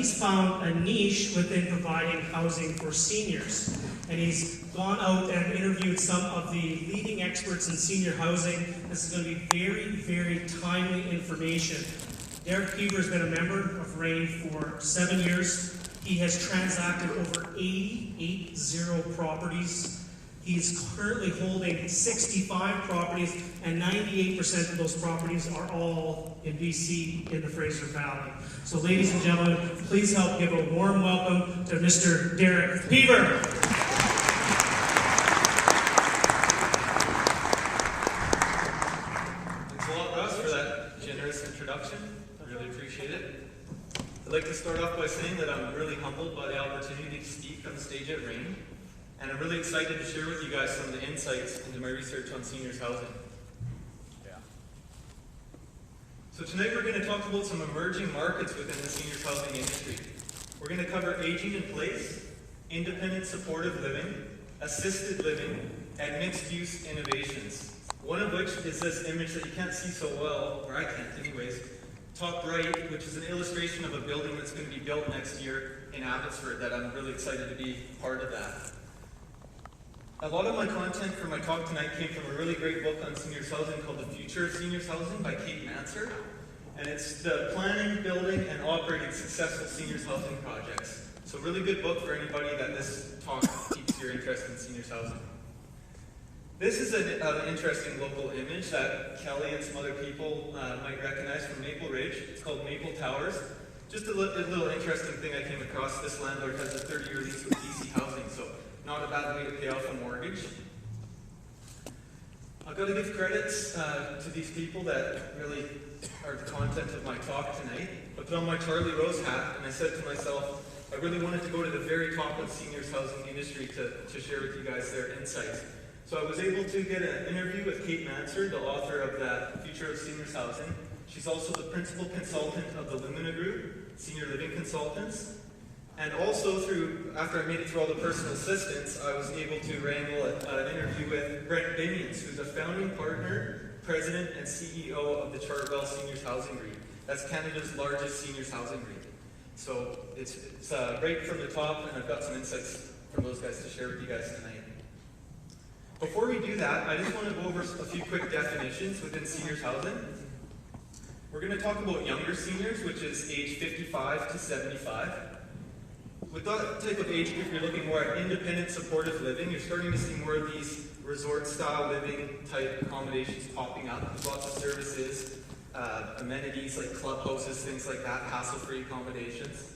he's found a niche within providing housing for seniors. And he's gone out and interviewed some of the leading experts in senior housing. This is going to be very, very timely information. Derek Peever has been a member of RAIN for 7 years. He has transacted over 80 properties. He's currently holding 65 properties, and 98% of those properties are all in BC in the Fraser Valley. So ladies and gentlemen, please help give a warm welcome to Mr. Derek Peever. Thanks a lot, Russ, for that generous introduction. I really appreciate it. I'd like to start off by saying that I'm really humbled by the opportunity to speak on the stage at RAIN. And I'm really excited to share with you guys some of the insights into my research on seniors housing. So tonight we're going to talk about some emerging markets within the seniors housing industry. We're going to cover aging in place, independent supportive living, assisted living, and mixed-use innovations. One of which is this image that you can't see so well, or I can't anyways, top right, which is an illustration of a building that's going to be built next year in Abbotsford that I'm really excited to be part of that. A lot of my content for my talk tonight came from a really great book on seniors housing called The Future of Seniors Housing by Kate Manser. And it's the planning, building, and operating successful seniors housing projects. So really good book for anybody that this talk piques your interest in seniors housing. This is an interesting local image that Kelly and some other people might recognize from Maple Ridge. It's called Maple Towers. Just a little interesting thing I came across. This landlord has a 30-year lease with BC Housing, so not a bad way to pay off a mortgage. I've got to give credits to these people that really are the content of my talk tonight. I put on my Charlie Rose hat and I said to myself, I really wanted to go to the very top of the seniors housing industry to share with you guys their insights. So I was able to get an interview with Kate Manser, the author of that Future of Seniors Housing. She's also the principal consultant of the Lumina Group, Senior Living Consultants. And also after I made it through all the personal assistants, I was able to wrangle an interview with Brent Binions, who's a founding partner, president, and CEO of the Chartwell Seniors Housing REIT. That's Canada's largest seniors housing REIT. So it's right from the top, and I've got some insights from those guys to share with you guys tonight. Before we do that, I just want to go over a few quick definitions within seniors housing. We're going to talk about younger seniors, which is age 55 to 75. With that type of age group, you're looking more at independent supportive living. You're starting to see more of these resort-style living type accommodations popping up. There's lots of services, amenities like clubhouses, things like that, hassle-free accommodations.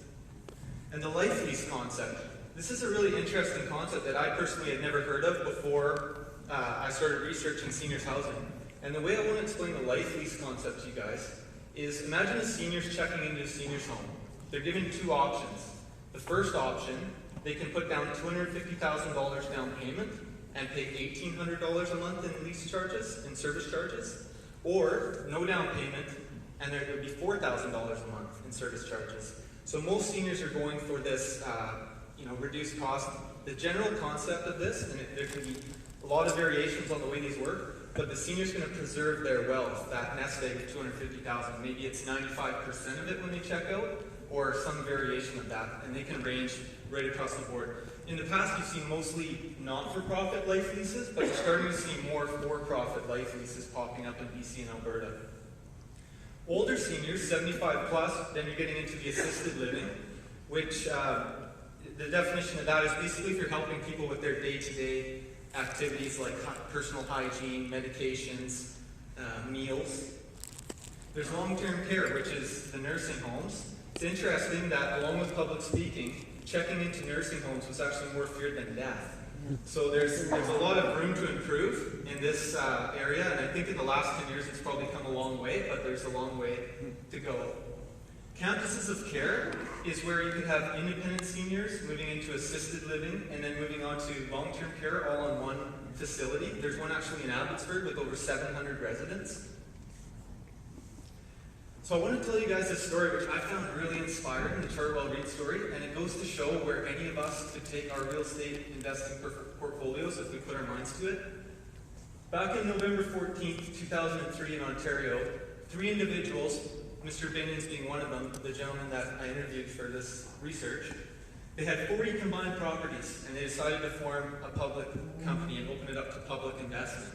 And the life lease concept. This is a really interesting concept that I personally had never heard of before I started researching seniors housing. And the way I want to explain the life lease concept to you guys is imagine a senior's checking into a senior's home. They're given two options. The first option, they can put down $250,000 down payment and pay $1,800 a month in lease charges and service charges, or no down payment and there would be $4,000 a month in service charges. So most seniors are going for this reduced cost. The general concept of this, and there can be a lot of variations on the way these work, but the senior's going to preserve their wealth, that nest egg of $250,000. Maybe it's 95% of it when they check out, or some variation of that, and they can range right across the board. In the past, you've seen mostly not-for-profit life leases, but you're starting to see more for-profit life leases popping up in BC and Alberta. Older seniors, 75 plus, then you're getting into the assisted living, which the definition of that is basically if you're helping people with their day-to-day activities like personal hygiene, medications, meals. There's long-term care, which is the nursing homes. It's interesting that along with public speaking, checking into nursing homes was actually more feared than death. So there's a lot of room to improve in this area, and I think in the last 10 years it's probably come a long way, but there's a long way to go. Campuses of care is where you could have independent seniors moving into assisted living and then moving on to long-term care all in one facility. There's one actually in Abbotsford with over 700 residents. So I want to tell you guys this story which I found really inspiring, the Chartwell REIT story, and it goes to show where any of us could take our real estate investing portfolios if we put our minds to it. Back on November 14th, 2003 in Ontario, 3 individuals Mr. Binion's being one of them, the gentleman that I interviewed for this research, they had 40 combined properties, and they decided to form a public company and open it up to public investment.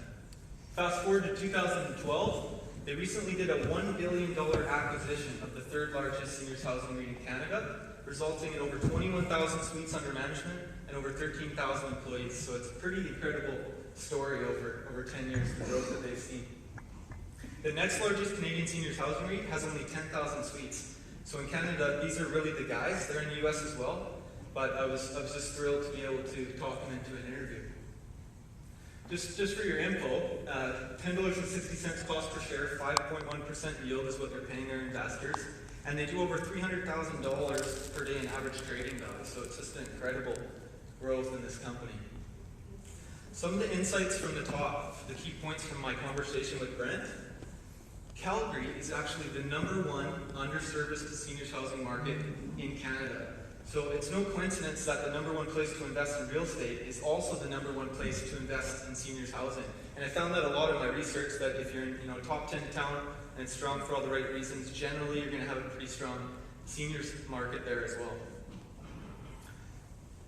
Fast forward to 2012, they recently did a $1 billion acquisition of the third largest seniors housing REIT in Canada, resulting in over 21,000 suites under management and over 13,000 employees. So it's a pretty incredible story over 10 years, the growth that they've seen. The next largest Canadian seniors housing REIT has only 10,000 suites. So in Canada, these are really the guys. They're in the US as well. But I was just thrilled to be able to talk them into an interview. Just for your info, $10.60 cost per share, 5.1% yield is what they're paying their investors. And they do over $300,000 per day in average trading value. So it's just an incredible growth in this company. Some of the insights from the top, the key points from my conversation with Brent. Calgary is actually the #1 underserviced seniors housing market in Canada. So it's no coincidence that the #1 place to invest in real estate is also the #1 place to invest in seniors housing. And I found that a lot in my research, that if you're in top 10 town and it's strong for all the right reasons, generally you're going to have a pretty strong seniors market there as well.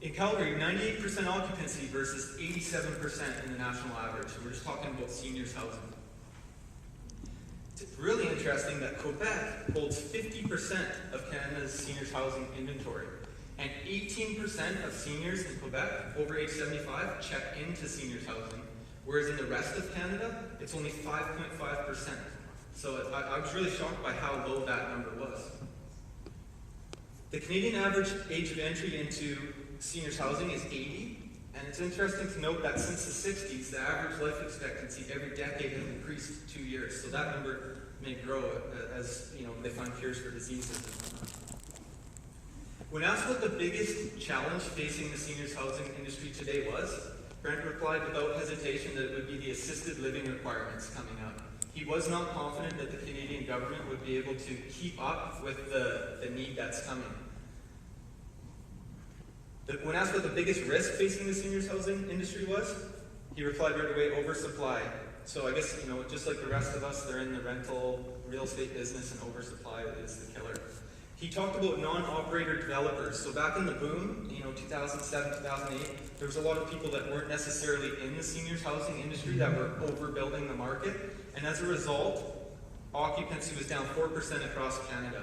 In Calgary, 98% occupancy versus 87% in the national average. We're just talking about seniors housing. It's really interesting that Quebec holds 50% of Canada's seniors housing inventory. And 18% of seniors in Quebec over age 75 check into seniors housing, whereas in the rest of Canada, it's only 5.5%. So I was really shocked by how low that number was. The Canadian average age of entry into seniors housing is 80, and it's interesting to note that since the 60s, the average life expectancy every decade has increased 2 years. So that number may grow as they find cures for diseases. When asked what the biggest challenge facing the seniors housing industry today was, Brent replied without hesitation that it would be the assisted living requirements coming up. He was not confident that the Canadian government would be able to keep up with the need that's coming. When asked what the biggest risk facing the seniors housing industry was, he replied right away, oversupply. So I guess, just like the rest of us, they're in the rental real estate business, and oversupply is the killer. He talked about non-operator developers. So back in the boom, 2007, 2008, there was a lot of people that weren't necessarily in the seniors housing industry that were overbuilding the market. And as a result, occupancy was down 4% across Canada.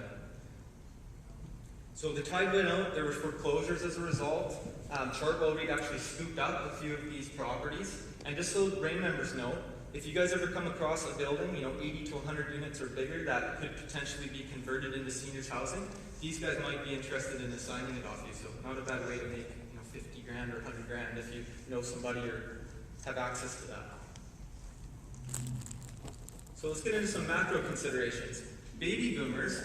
So the tide went out, there were foreclosures as a result. Chartwell REIT actually scooped up a few of these properties. And just so RAIN members know, if you guys ever come across a building, 80 to 100 units or bigger that could potentially be converted into seniors housing, these guys might be interested in assigning it off you. So not a bad way to make 50 grand or 100 grand if you know somebody or have access to that. So let's get into some macro considerations. Baby boomers,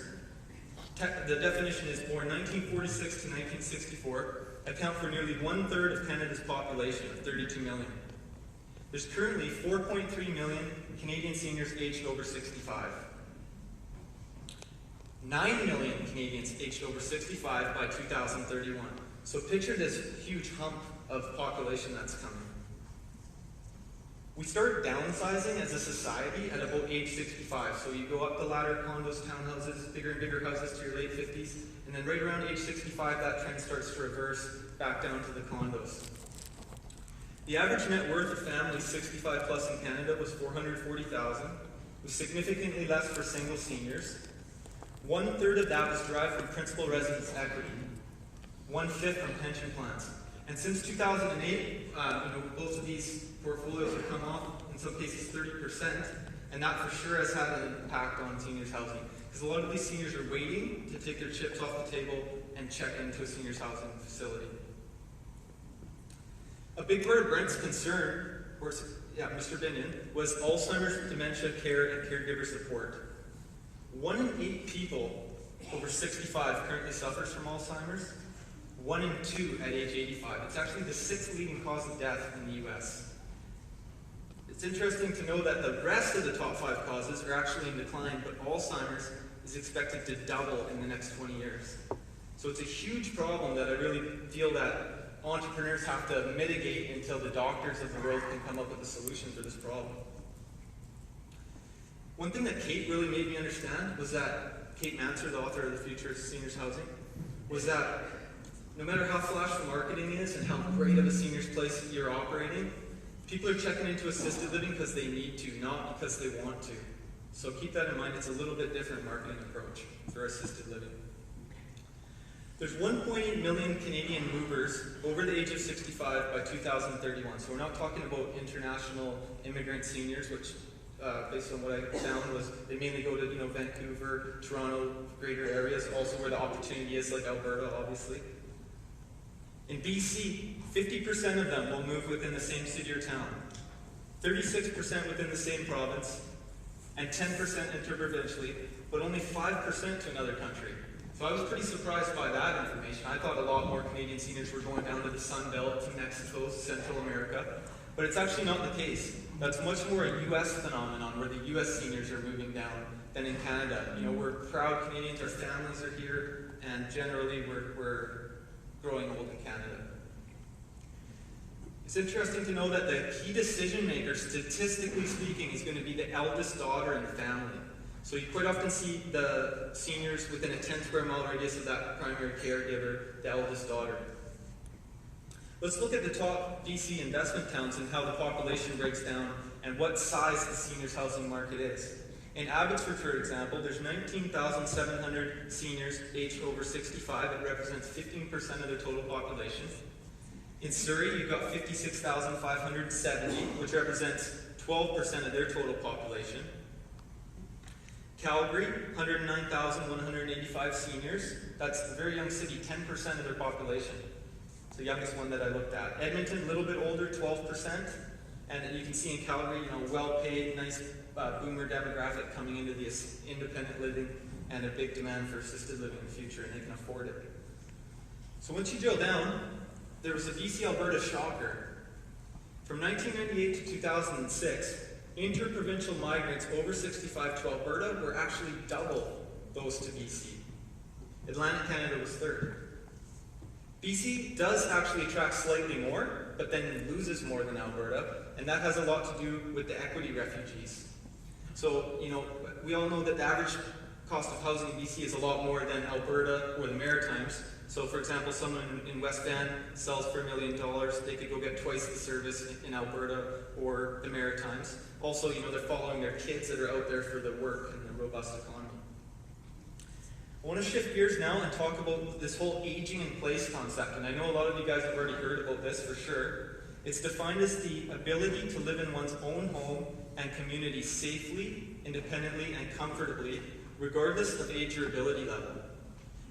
the definition is born 1946 to 1964, account for nearly 1/3 of Canada's population of 32 million. There's currently 4.3 million Canadian seniors aged over 65. 9 million Canadians aged over 65 by 2031. So picture this huge hump of population that's coming. We start downsizing as a society at about age 65. So you go up the ladder, condos, townhouses, bigger and bigger houses to your late 50s. And then right around age 65, that trend starts to reverse back down to the condos. The average net worth of families 65 plus in Canada was $440,000, with significantly less for single seniors. 1/3 of that was derived from principal residence equity, 1/5 from pension plans. And since 2008, both of these portfolios have come off, in some cases 30%, and that for sure has had an impact on seniors housing. Because a lot of these seniors are waiting to take their chips off the table and check into a seniors housing facility. A big part of Brent's concern, Mr. Binion, was Alzheimer's, dementia care, and caregiver support. 1 in 8 people over 65 currently suffers from Alzheimer's. 1 in 2 at age 85. It's actually the 6th leading cause of death in the US. It's interesting to know that the rest of the top 5 causes are actually in decline, but Alzheimer's is expected to double in the next 20 years. So it's a huge problem that I really feel that entrepreneurs have to mitigate until the doctors of the world can come up with a solution for this problem. One thing that Kate really made me understand was that Kate Manser, the author of The Future of Seniors Housing, was that no matter how flash the marketing is and how great of a seniors place you're operating, people are checking into assisted living because they need to, not because they want to. So keep that in mind. It's a little bit different marketing approach for assisted living. There's 1.8 million Canadian movers over the age of 65 by 2031. So we're not talking about international immigrant seniors, which based on what I found was they mainly go to Vancouver, Toronto, greater areas, also where the opportunity is, like Alberta, obviously. In BC, 50% of them will move within the same city or town, 36% within the same province, and 10% interprovincially, but only 5% to another country. So I was pretty surprised by that information. I thought a lot more Canadian seniors were going down to the Sun Belt, to Mexico, Central America, but it's actually not the case. That's much more a U.S. phenomenon, where the U.S. seniors are moving down than in Canada. We're proud Canadians, our families are here, and generally we're growing old in Canada. It's interesting to know that the key decision maker, statistically speaking, is going to be the eldest daughter in the family. So you quite often see the seniors within a 10 square mile radius of that primary caregiver, the eldest daughter. Let's look at the top BC investment towns and how the population breaks down and what size the seniors housing market is. In Abbotsford, for example, there's 19,700 seniors aged over 65. It represents 15% of the total population. In Surrey, you've got 56,570, which represents 12% of their total population. Calgary, 109,185 seniors. That's a very young city, 10% of their population. It's the youngest one that I looked at. Edmonton, a little bit older, 12%. And you can see in Calgary, well-paid, nice boomer demographic coming into the independent living and a big demand for assisted living in the future, and they can afford it. So once you drill down, there was a BC Alberta shocker. From 1998 to 2006, interprovincial migrants over 65 to Alberta were actually double those to BC. Atlantic Canada was third. BC does actually attract slightly more, but then loses more than Alberta, and that has a lot to do with the equity refugees. So, we all know that the average cost of housing in BC is a lot more than Alberta or the Maritimes. So, for example, someone in West Van sells for $1 million, they could go get twice the service in Alberta or the Maritimes. Also, they're following their kids that are out there for the work and the robust economy. I want to shift gears now and talk about this whole aging in place concept. And I know a lot of you guys have already heard about this for sure. It's defined as the ability to live in one's own home and community safely, independently, and comfortably, regardless of age or ability level.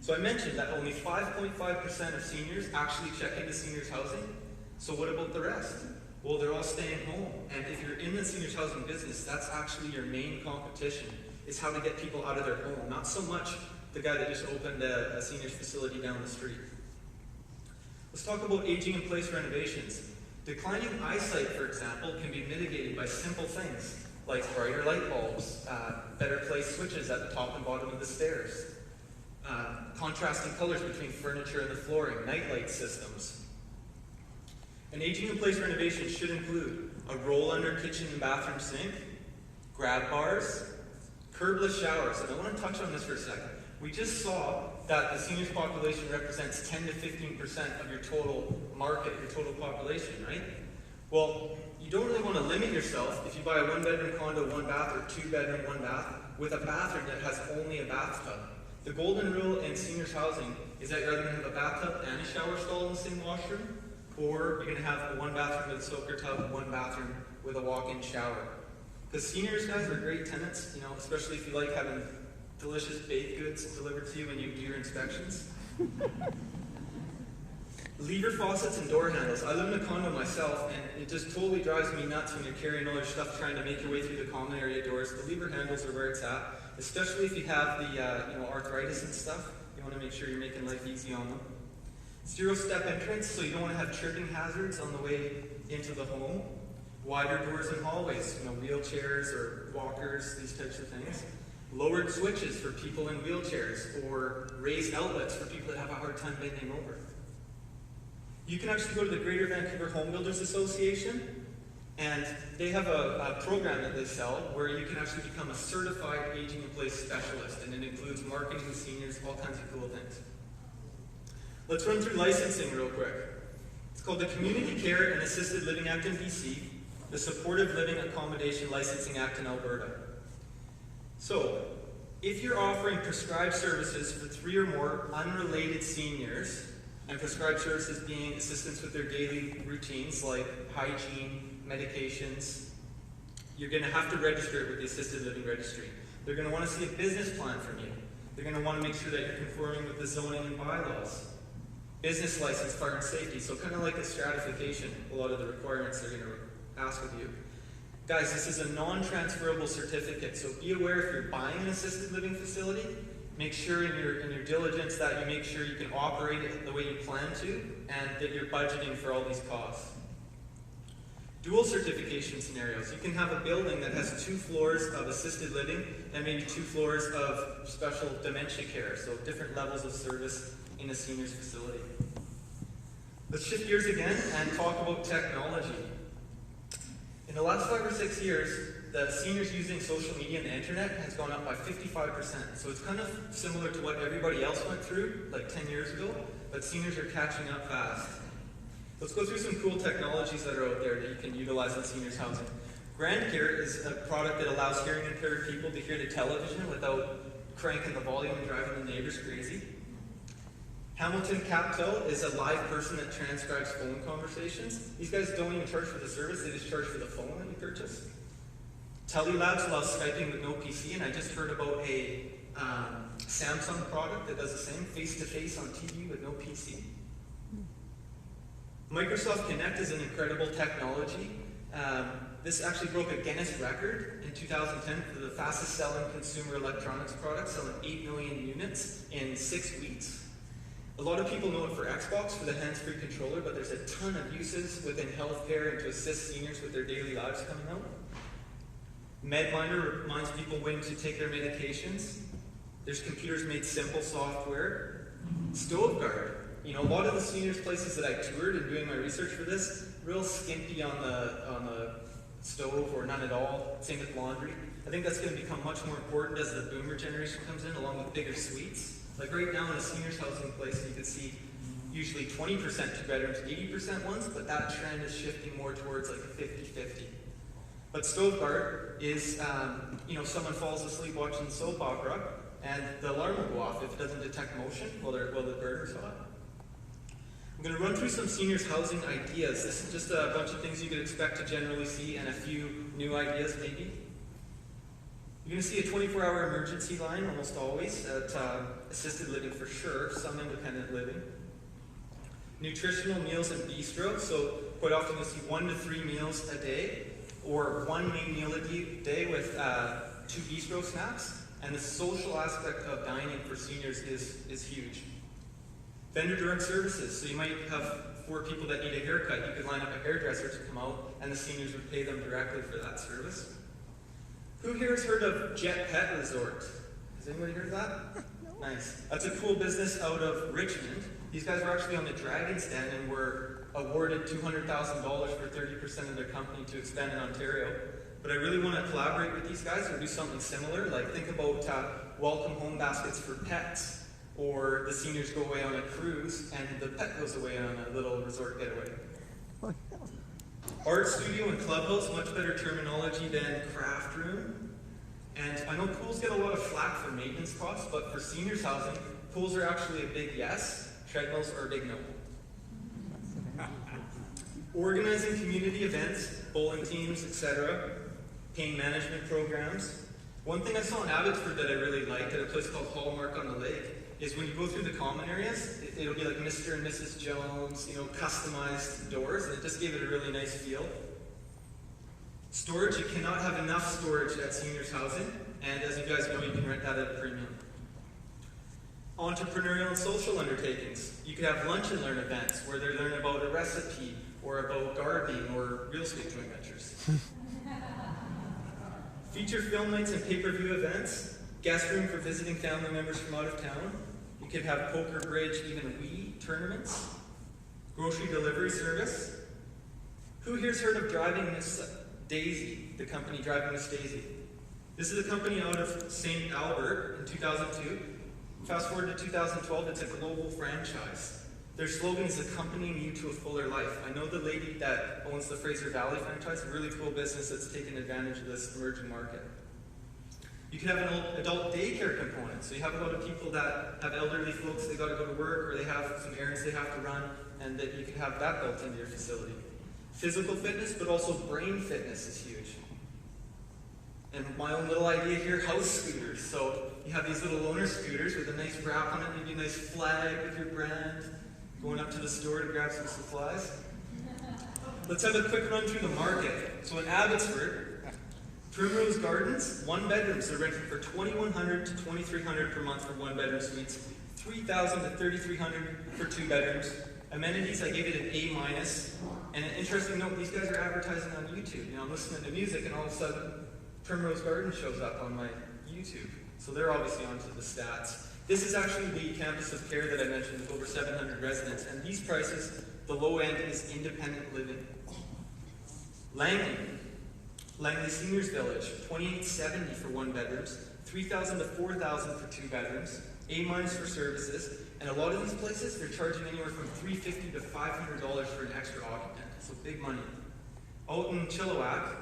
So I mentioned that only 5.5% of seniors actually check into seniors housing. So what about the rest? Well, they're all staying home. And if you're in the seniors housing business, that's actually your main competition, is how to get people out of their home. Not so much the guy that just opened a seniors facility down the street. Let's talk about aging in place renovations. Declining eyesight, for example, can be mitigated by simple things like brighter light bulbs, better placed switches at the top and bottom of the stairs, contrasting colors between furniture and the flooring, nightlight systems. An aging in place renovation should include a roll under kitchen and bathroom sink, grab bars, curbless showers. And I want to touch on this for a second. We just saw that the seniors population represents 10 to 15% of your total market, your total population, right? Well, you don't really want to limit yourself if you buy a 1-bedroom condo, 1 bath, or 2-bedroom, 1 bath, with a bathroom that has only a bathtub. The golden rule in seniors housing is that you're either going to have a bathtub and a shower stall in the same washroom, or you're going to have 1 bathroom with a soaker tub, 1 bathroom with a walk-in shower. Because seniors, guys, are great tenants, especially if you like having delicious baked goods delivered to you when you do your inspections. Lever faucets and door handles. I live in a condo myself, and it just totally drives me nuts when you're carrying all your stuff trying to make your way through the common area doors. The lever handles are where it's at, especially if you have the arthritis and stuff. You want to make sure you're making life easy on them. Zero-step entrance, so you don't want to have tripping hazards on the way into the home. Wider doors in hallways, wheelchairs or walkers, these types of things. Lowered switches for people in wheelchairs, or raised outlets for people that have a hard time bending over. You can actually go to the Greater Vancouver Home Builders Association, And they have a program that they sell where you can actually become a certified aging in place specialist, and it includes marketing to seniors, all kinds of cool things. Let's run through licensing real quick. It's called the Community Care and Assisted Living Act in BC, the Supportive Living Accommodation Licensing Act in Alberta. So, if you're offering prescribed services for 3 or more unrelated seniors, and prescribed services being assistance with their daily routines like hygiene, medications, you're going to have to register it with the Assisted Living Registry. They're going to want to see a business plan from you. They're going to want to make sure that you're conforming with the zoning and bylaws. Business license, fire and safety, so kind of like a stratification, a lot of the requirements they're going to ask of you. Guys, this is a non-transferable certificate, so be aware if you're buying an assisted living facility, make sure in your diligence that you make sure you can operate it the way you plan to, and that you're budgeting for all these costs. Dual certification scenarios. You can have a building that has 2 floors of assisted living and maybe 2 floors of special dementia care, so different levels of service in a senior's facility. Let's shift gears again and talk about technology. In the last 5 or 6 years, the seniors using social media and the internet has gone up by 55%. So it's kind of similar to what everybody else went through like 10 years ago, but seniors are catching up fast. Let's go through some cool technologies that are out there that you can utilize in seniors housing. GrandCare is a product that allows hearing impaired people to hear the television without cranking the volume and driving the neighbors crazy. Hamilton Captel is a live person that transcribes phone conversations. These guys don't even charge for the service, they just charge for the phone that you purchase. Telelabs allows Skyping with no PC, and I just heard about a Samsung product that does the same, face-to-face on TV with no PC. Microsoft Kinect is an incredible technology. This actually broke a Guinness record in 2010 for the fastest selling consumer electronics product, selling 8 million units in 6 weeks. A lot of people know it for Xbox, for the hands-free controller, but there's a ton of uses within healthcare and to assist seniors with their daily lives coming out. MedMinder reminds people when to take their medications. There's Computers Made Simple software. StoveGuard. You know, a lot of the seniors places that I toured and doing my research for this, real skimpy on the stove or none at all. Same with laundry. I think that's going to become much more important as the boomer generation comes in, along with bigger suites. Like right now in a seniors housing place, you can see usually 20% 2 bedrooms, 80% ones, but that trend is shifting more towards like a 50-50. But StoveGuard is, someone falls asleep watching the soap opera, and the alarm will go off if it doesn't detect motion while the burner's hot. I'm going to run through some seniors housing ideas. This is just a bunch of things you could expect to generally see, and a few new ideas maybe. You're going to see a 24-hour emergency line almost always at assisted living for sure, some independent living. Nutritional meals and bistro, so quite often you'll see 1 to 3 meals a day, or 1 main meal a day with 2 bistro snacks. And the social aspect of dining for seniors is huge. Vendor direct services, so you might have 4 people that need a haircut. You could line up a hairdresser to come out, and the seniors would pay them directly for that service. Who here has heard of Jet Pet Resort? Has anybody heard of that? Nice. That's a cool business out of Richmond. These guys were actually on the Dragon's Den and were awarded $200,000 for 30% of their company to expand in Ontario. But I really want to collaborate with these guys or do something similar. Like think about welcome home baskets for pets, or the seniors go away on a cruise and the pet goes away on a little resort getaway. Art studio and clubhouse, much better terminology than craft room. And I know pools get a lot of flack for maintenance costs, but for seniors housing, pools are actually a big yes, treadmills are a big no. Organizing community events, bowling teams, etc. Pain management programs. One thing I saw in Abbotsford that I really liked at a place called Hallmark on the Lake is when you go through the common areas, it'll be like Mr. and Mrs. Jones, customized doors, and it just gave it a really nice feel. Storage, you cannot have enough storage at seniors housing, and as you guys know, you can rent that at a premium. Entrepreneurial and social undertakings. You could have lunch and learn events where they learn about a recipe, or about gardening, or real estate joint ventures. Feature film nights and pay-per-view events. Guest room for visiting family members from out of town. You could have poker, bridge, even Wii tournaments. Grocery delivery service. Who here's heard of Driving Miss Daisy, the company Driving Miss Daisy? This is a company out of St. Albert in 2002. Fast forward to 2012, it's a global franchise. Their slogan is accompanying you to a fuller life. I know the lady that owns the Fraser Valley franchise, a really cool business that's taken advantage of this emerging market. You can have an adult daycare component. So you have a lot of people that have elderly folks, they got to go to work, or they have some errands they have to run, and that you can have that built into your facility. Physical fitness, but also brain fitness is huge. And my own little idea here, house scooters. So you have these little loaner scooters with a nice wrap on it, maybe a nice flag with your brand, going up to the store to grab some supplies. Let's have a quick run through the market. So in Abbotsford, Primrose Gardens, 1 bedrooms, they're renting for $2,100 to $2,300 per month for 1-bedroom suites, $3,000 to $3,300 for 2 bedrooms. Amenities, I gave it an A-. And an interesting note, these guys are advertising on YouTube. You know, I'm listening to music and all of a sudden Primrose Garden shows up on my YouTube. So they're obviously onto the stats. This is actually the campus of care that I mentioned with over 700 residents. And these prices, the low end is independent living. Langley Seniors Village, $2,870 for 1 bedrooms, $3,000 to $4,000 for 2 bedrooms, A- for services, and a lot of these places, they're charging anywhere from $350 to $500 for an extra occupant, so big money. Out in Chilliwack,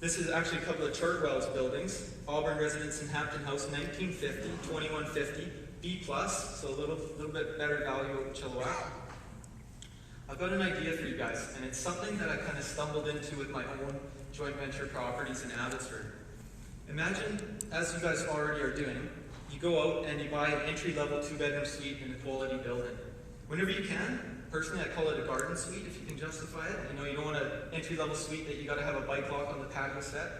this is actually a couple of Chartwell's buildings. Auburn Residence in Hampton House, $1,950, $2,150, B+, so a little bit better value out in Chilliwack. I've got an idea for you guys, and it's something that I kind of stumbled into with my own joint venture properties in Abbotsford. Imagine, as you guys already are doing, you go out and you buy an entry-level 2-bedroom suite in a quality building. Whenever you can, personally I call it a garden suite if you can justify it. You know, you don't want an entry-level suite that you got to have a bike lock on the patio set.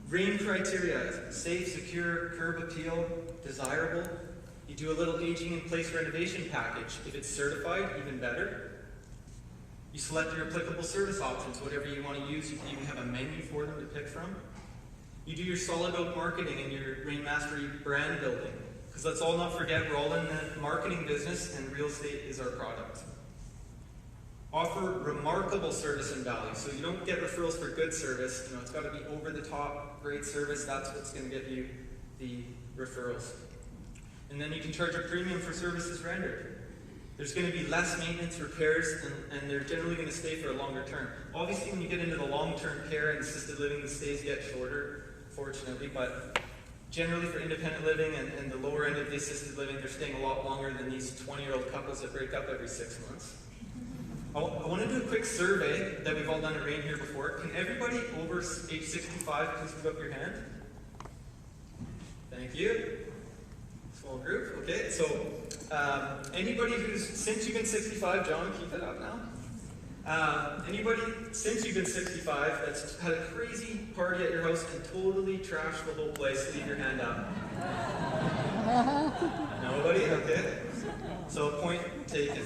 Rain criteria, safe, secure, curb appeal, desirable. You do a little aging-in-place renovation package. If it's certified, even better. You select your applicable service options, whatever you want to use. You can even have a menu for them to pick from. You do your solid oak marketing and your Rain Mastery brand building. Because let's all not forget, we're all in the marketing business and real estate is our product. Offer remarkable service and value. So you don't get referrals for good service. You know, it's got to be over the top, great service. That's what's going to get you the referrals. And then you can charge a premium for services rendered. There's going to be less maintenance, repairs, and they're generally going to stay for a longer term. Obviously, when you get into the long-term care and assisted living, the stays get shorter, fortunately, but generally for independent living and the lower end of the assisted living, they're staying a lot longer than these 20-year-old couples that break up every 6 months. I want to do a quick survey that we've all done at Rain here before. Can everybody over age 65 please put up your hand? Thank you. Small group. Okay, so anybody who's, since you've been 65, John, keep it up now. Anybody since you've been 65 that's had a crazy party at your house and totally trashed the whole place, leave your hand up. Nobody? Okay. So point taken.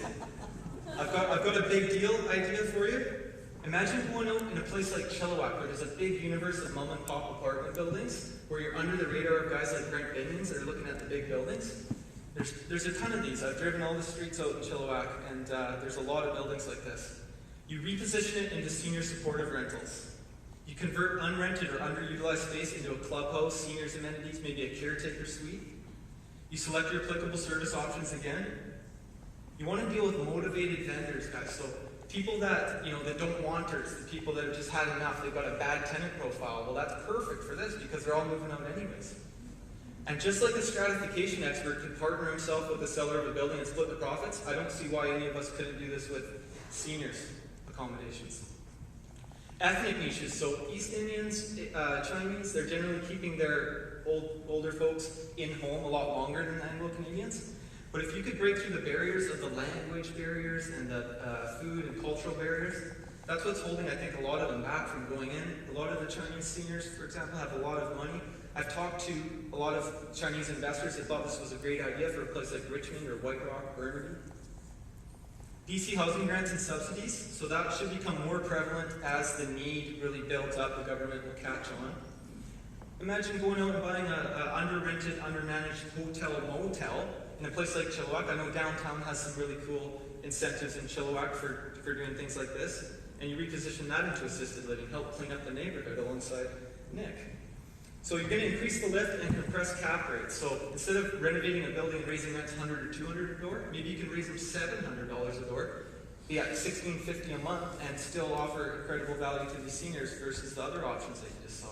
I've got a big deal idea for you. Imagine going out in a place like Chilliwack where there's a big universe of mom and pop apartment buildings where you're under the radar of guys like Brent Binions that are looking at the big buildings. There's a ton of these. I've driven all the streets out in Chilliwack and there's a lot of buildings like this. You reposition it into senior supportive rentals. You convert unrented or underutilized space into a clubhouse, seniors amenities, maybe a caretaker suite. You select your applicable service options again. You want to deal with motivated vendors, guys. So people that, that don't want it, the people that have just had enough, they've got a bad tenant profile. Well, that's perfect for this because they're all moving out anyways. And just like a stratification expert could partner himself with the seller of a building and split the profits, I don't see why any of us couldn't do this with seniors accommodations. Ethnic niches, so East Indians, Chinese, they're generally keeping their older folks in home a lot longer than Anglo-Canadians. But if you could break through the barriers of the language barriers and the food and cultural barriers, that's what's holding, I think, a lot of them back from going in. A lot of the Chinese seniors, for example, have a lot of money. I've talked to a lot of Chinese investors that thought this was a great idea for a place like Richmond or White Rock, Burnaby. BC housing grants and subsidies, so that should become more prevalent as the need really builds up, the government will catch on. Imagine going out and buying an under-rented, under-managed hotel or motel in a place like Chilliwack. I know downtown has some really cool incentives in Chilliwack for doing things like this, and you reposition that into assisted living, help clean up the neighborhood alongside Nick. So you're going to increase the lift and compress cap rates. So instead of renovating a building and raising rents $100 or $200 a door, maybe you can raise them $700 a door, be at $1,650 a month, and still offer incredible value to these seniors versus the other options that you just saw.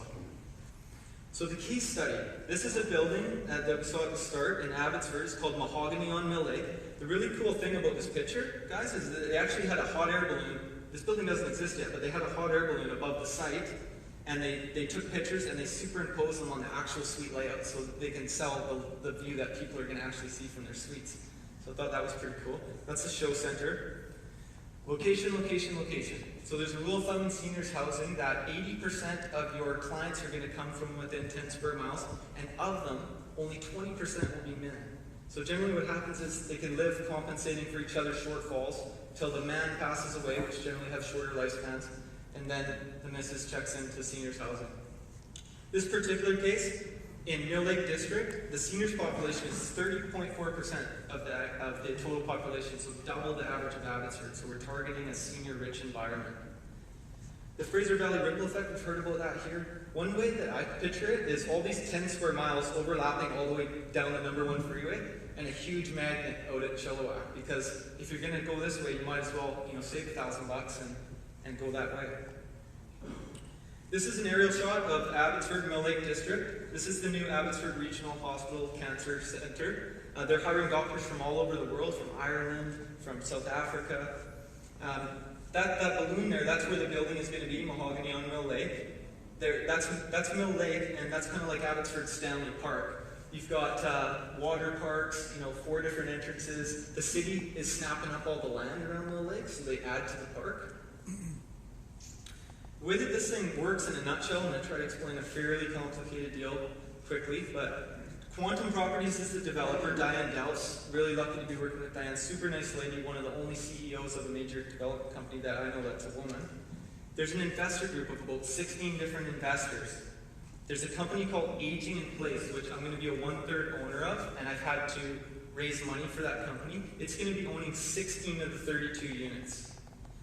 So the case study. This is a building that we saw at the start in Abbotsford. It's called Mahogany on Mill Lake. The really cool thing about this picture, guys, is that they actually had a hot air balloon. This building doesn't exist yet, but they had a hot air balloon above the site. And they took pictures and they superimposed them on the actual suite layout so that they can sell the view that people are going to actually see from their suites. So I thought that was pretty cool. That's the show center. Location, location, location. So there's a rule of thumb in seniors housing that 80% of your clients are going to come from within 10 square miles, and of them, only 20% will be men. So generally what happens is they can live compensating for each other's shortfalls until the man passes away, which generally have shorter lifespans, and then the missus checks into seniors housing. This particular case, in Mill Lake District, the seniors population is 30.4% of the total population, so double the average of Abbotsford. So we're targeting a senior-rich environment. The Fraser Valley ripple effect, we've heard about that here. One way that I picture it is all these 10 square miles overlapping all the way down the #1 freeway, and a huge magnet out at Chilliwack. Because if you're going to go this way, you might as well, save $1,000 and go that way. This is an aerial shot of Abbotsford Mill Lake District. This is the new Abbotsford Regional Hospital Cancer Center. They're hiring doctors from all over the world, from Ireland, from South Africa. That balloon there, that's where the building is going to be, Mahogany on Mill Lake. That's Mill Lake, and that's kind of like Abbotsford Stanley Park. You've got water parks, 4 different entrances. The city is snapping up all the land around Mill Lake, so they add to the park. The way that this thing works in a nutshell, I'm going to try to explain a fairly complicated deal quickly, but Quantum Properties is the developer, Diane Douse. Really lucky to be working with Diane. Super nice lady, one of the only CEOs of a major development company that I know that's a woman. There's an investor group of about 16 different investors. There's a company called Aging in Place, which I'm going to be a 1/3 owner of, and I've had to raise money for that company. It's going to be owning 16 of the 32 units.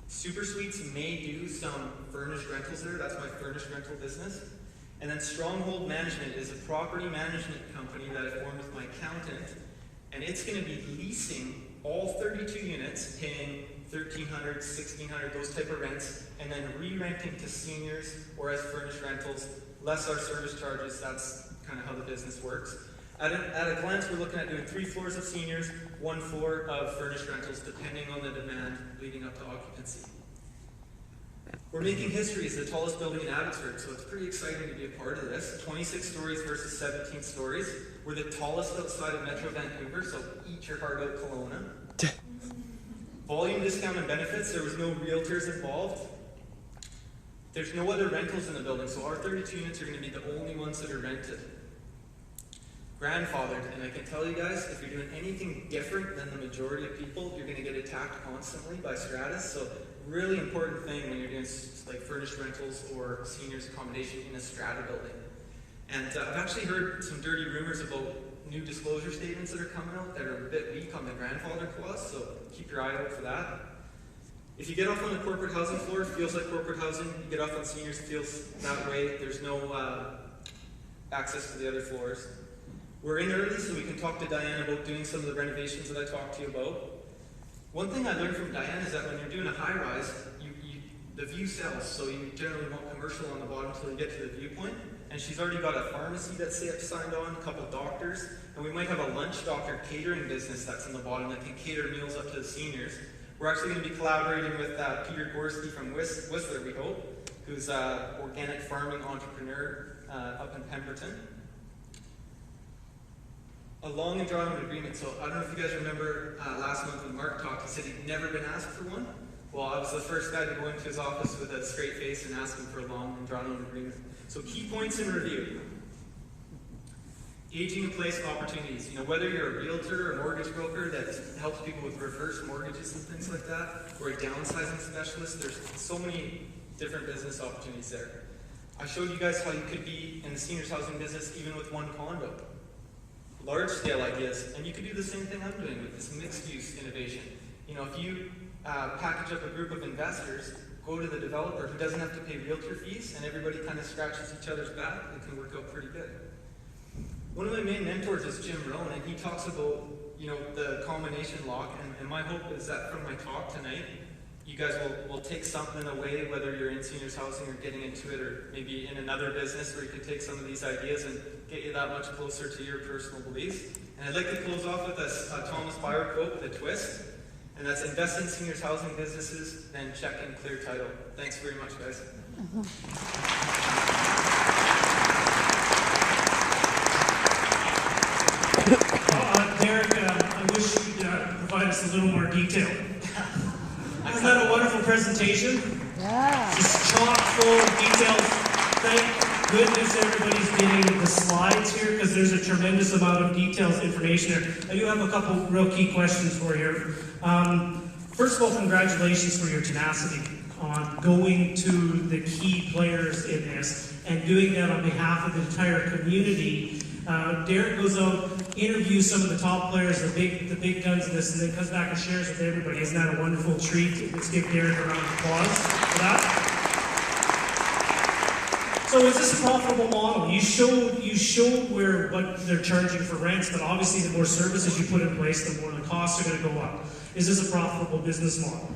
Super Suites may do some furnished rentals there. That's my furnished rental business. And then Stronghold Management is a property management company that I formed with my accountant. And it's going to be leasing all 32 units, paying $1,300, $1,600, those type of rents, and then re-renting to seniors or as furnished rentals, less our service charges. That's kind of how the business works. At a glance, we're looking at doing 3 floors of seniors, 1 floor of furnished rentals, depending on the demand leading up to occupancy. We're making history as the tallest building in Abbotsford, so it's pretty exciting to be a part of this. 26 stories versus 17 stories. We're the tallest outside of Metro Vancouver, so eat your heart out, Kelowna. Volume discount and benefits, there was no realtors involved. There's no other rentals in the building, so our 32 units are going to be the only ones that are rented. Grandfathered, and I can tell you guys, if you're doing anything different than the majority of people, you're going to get attacked constantly by Stratus. So really important thing when you're doing like furnished rentals or seniors accommodation in a strata building. And I've actually heard some dirty rumors about new disclosure statements that are coming out that are a bit weak on the grandfather clause, so keep your eye out for that. If you get off on the corporate housing floor, it feels like corporate housing. You get off on seniors, it feels that way. There's no access to the other floors. We're in early, so we can talk to Diane about doing some of the renovations that I talked to you about. One thing I learned from Diane is that when you're doing a high-rise, the view sells, so you generally want commercial on the bottom until you get to the viewpoint. And she's already got a pharmacy that's signed on, a couple doctors, and we might have a lunch doctor catering business that's in the bottom that can cater meals up to the seniors. We're actually going to be collaborating with Peter Gorski from Whistler, we hope, who's an organic farming entrepreneur up in Pemberton. A long and drawn-out agreement. So I don't know if you guys remember last month when Mark talked, he said he'd never been asked for one. Well, I was the first guy to go into his office with a straight face and ask him for a long and drawn-out agreement. So key points in review. Aging in place opportunities. Whether you're a realtor or a mortgage broker that helps people with reverse mortgages and things like that, or a downsizing specialist, there's so many different business opportunities there. I showed you guys how you could be in the seniors housing business even with 1 condo. large-scale ideas, and you could do the same thing I'm doing with this mixed-use innovation. You know, if you package up a group of investors, go to the developer who doesn't have to pay realtor fees, and everybody kind of scratches each other's back, it can work out pretty good. One of my main mentors is Jim Rohn, and he talks about, you know, the combination lock, and my hope is that from my talk tonight, you guys will take something away, whether you're in seniors housing or getting into it, or maybe in another business where you can take some of these ideas and get you that much closer to your personal beliefs. And I'd like to close off with a Thomas Byer quote with a twist, and that's invest in seniors housing businesses and check in clear title. Thanks very much, guys. Derek, I wish you'd provide us a little more detail. Wasn't that a wonderful presentation? Yeah. Just chock full of details. Thank goodness everybody's getting the slides here, because there's a tremendous amount of details, information here. I do have a couple real key questions for you. First of all, congratulations for your tenacity on going to the key players in this and doing that on behalf of the entire community. Derek goes out, interviews some of the top players, the big guns in this, and then comes back and shares with everybody. Isn't that a wonderful treat? Let's give Derek a round of applause for that. So is this a profitable model? You showed what they're charging for rents, but obviously the more services you put in place, the more the costs are going to go up. Is this a profitable business model?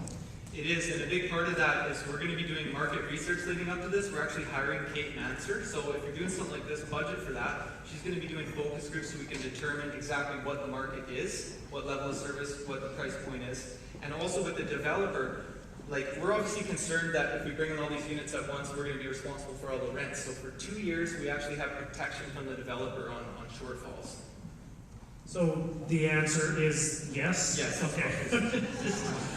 It is, and a big part of that is we're going to be doing market research leading up to this. We're actually hiring Kate Manser, so if you're doing something like this, budget for that. She's going to be doing focus groups so we can determine exactly what the market is, what level of service, what the price point is. And also with the developer, like, we're obviously concerned that if we bring in all these units at once, we're going to be responsible for all the rents. So for 2 years, we actually have protection from the developer on shortfalls. So the answer is yes? Yes. Okay.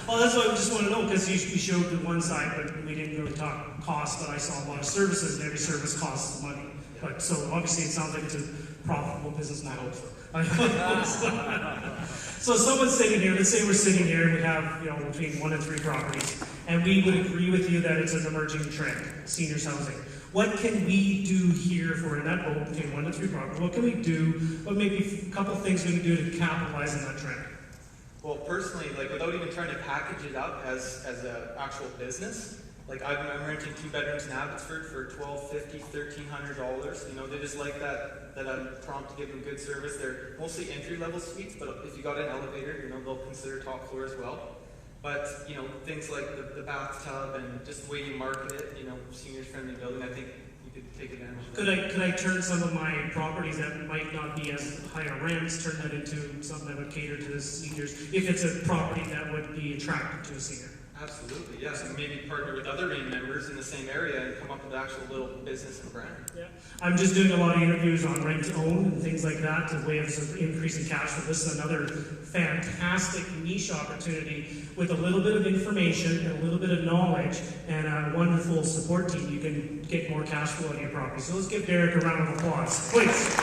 Well, that's what I just want to know, because you showed the one side, but we didn't really talk cost, but I saw a lot of services, and every service costs money. But so obviously it sounds like it's a profitable business model. So someone's sitting here, let's say we're sitting here and we have, you know, between 1 and 3 properties, and we would agree with you that it's an emerging trend, seniors housing. What can we do here for in that boat between 1 and 3 properties? What can we do? What maybe a couple things we can do to capitalize on that trend? Well, personally, like, without even trying to package it up as an actual business, like, I'm renting 2 bedrooms in Abbotsford for $1,250, $1,300. You know, they just like that I'm prompt to give them good service. They're mostly entry-level suites, but if you got an elevator, you know, they'll consider top floor as well. But, you know, things like the bathtub and just the way you market it, you know, seniors-friendly building, I think you could take advantage of that. Could I turn some of my properties that might not be as high a rents, turn that into something that would cater to the seniors, if it's a property that would be attractive to a senior? Absolutely, yes. And maybe partner with other RAIN members in the same area and come up with an actual little business and brand. Yeah. I'm just doing a lot of interviews on rent to own and things like that as a way of increasing cash flow. This is another fantastic niche opportunity with a little bit of information and a little bit of knowledge and a wonderful support team. You can get more cash flow out of your property. So let's give Derek a round of applause, please.